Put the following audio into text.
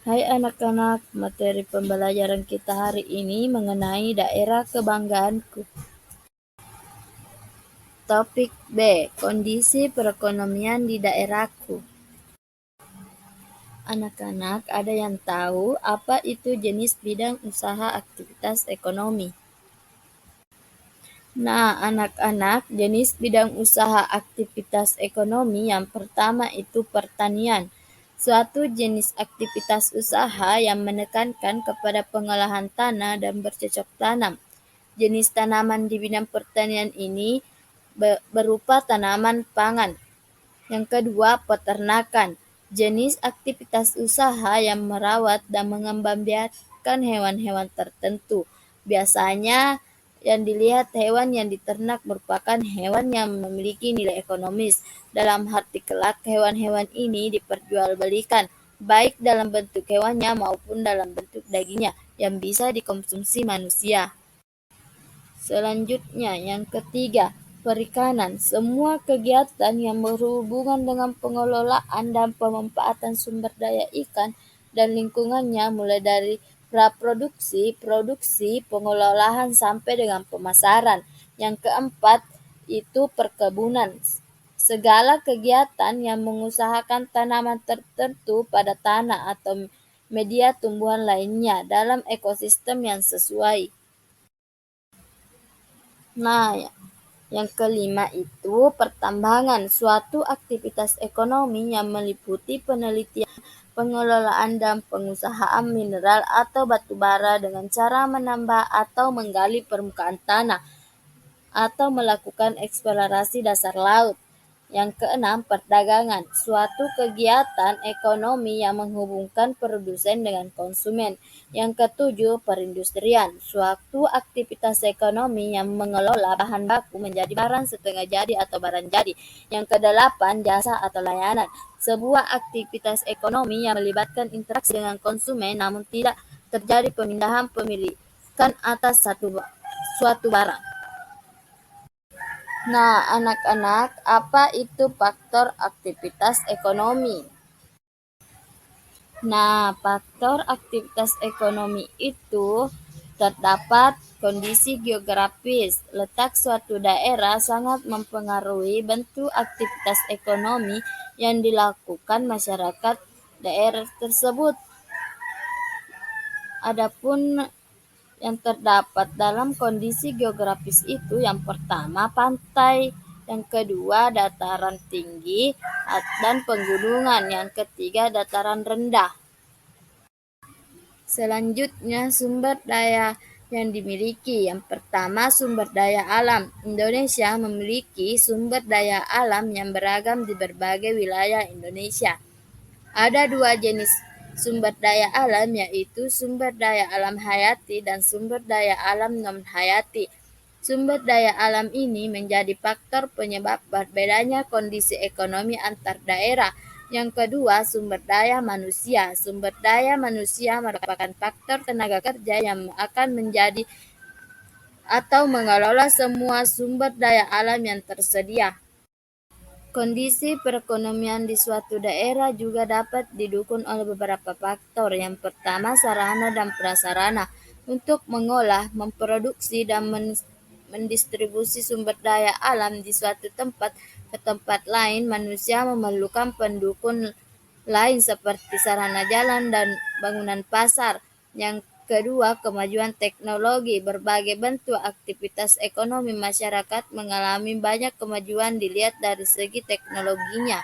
Hai anak-anak, materi pembelajaran kita hari ini mengenai daerah kebanggaanku. Topik B, kondisi perekonomian di daerahku. Anak-anak, ada yang tahu apa itu jenis bidang usaha aktivitas ekonomi? Nah, anak-anak, jenis bidang usaha aktivitas ekonomi yang pertama itu pertanian. Suatu jenis aktivitas usaha yang menekankan kepada pengolahan tanah dan bercocok tanam. Jenis tanaman di bidang pertanian ini berupa tanaman pangan. Yang kedua, peternakan. Jenis aktivitas usaha yang merawat dan mengembangbiakkan hewan-hewan tertentu. Biasanya yang dilihat hewan yang diternak merupakan hewan yang memiliki nilai ekonomis. Dalam arti kelak, hewan-hewan ini diperjualbelikan, baik dalam bentuk hewannya maupun dalam bentuk dagingnya, yang bisa dikonsumsi manusia. Selanjutnya, yang ketiga, perikanan. Semua kegiatan yang berhubungan dengan pengelolaan dan pemanfaatan sumber daya ikan dan lingkungannya mulai dari praproduksi, produksi, pengelolaan sampai dengan pemasaran. Yang keempat, itu perkebunan. Segala kegiatan yang mengusahakan tanaman tertentu pada tanah atau media tumbuhan lainnya dalam ekosistem yang sesuai. Nah, yang kelima itu pertambangan, suatu aktivitas ekonomi yang meliputi penelitian, pengelolaan dan pengusahaan mineral atau batu bara dengan cara menambah atau menggali permukaan tanah atau melakukan eksplorasi dasar laut. Yang keenam, perdagangan, suatu kegiatan ekonomi yang menghubungkan produsen dengan konsumen. Yang ketujuh, perindustrian, suatu aktivitas ekonomi yang mengelola bahan baku menjadi barang setengah jadi atau barang jadi. Yang kedelapan, jasa atau layanan, sebuah aktivitas ekonomi yang melibatkan interaksi dengan konsumen namun tidak terjadi pemindahan pemilikan atas suatu barang. Nah, anak-anak, apa itu faktor aktivitas ekonomi? Nah, faktor aktivitas ekonomi itu terdapat kondisi geografis. Letak suatu daerah sangat mempengaruhi bentuk aktivitas ekonomi yang dilakukan masyarakat daerah tersebut. Adapun yang terdapat dalam kondisi geografis itu yang pertama pantai, yang kedua dataran tinggi dan pegunungan, yang ketiga dataran rendah. Selanjutnya sumber daya yang dimiliki. Yang pertama sumber daya alam. Indonesia memiliki sumber daya alam yang beragam di berbagai wilayah Indonesia. Ada dua jenis sumber daya alam, yaitu sumber daya alam hayati dan sumber daya alam non-hayati. Sumber daya alam ini menjadi faktor penyebab berbedanya kondisi ekonomi antar daerah. Yang kedua, sumber daya manusia. Sumber daya manusia merupakan faktor tenaga kerja yang akan menjadi atau mengelola semua sumber daya alam yang tersedia. Kondisi perekonomian di suatu daerah juga dapat didukung oleh beberapa faktor. Yang pertama, sarana dan prasarana. Untuk mengolah, memproduksi, dan mendistribusi sumber daya alam di suatu tempat ke tempat lain, manusia memerlukan pendukung lain seperti sarana jalan dan bangunan pasar. Yang kedua, kemajuan teknologi. Berbagai bentuk aktivitas ekonomi masyarakat mengalami banyak kemajuan dilihat dari segi teknologinya.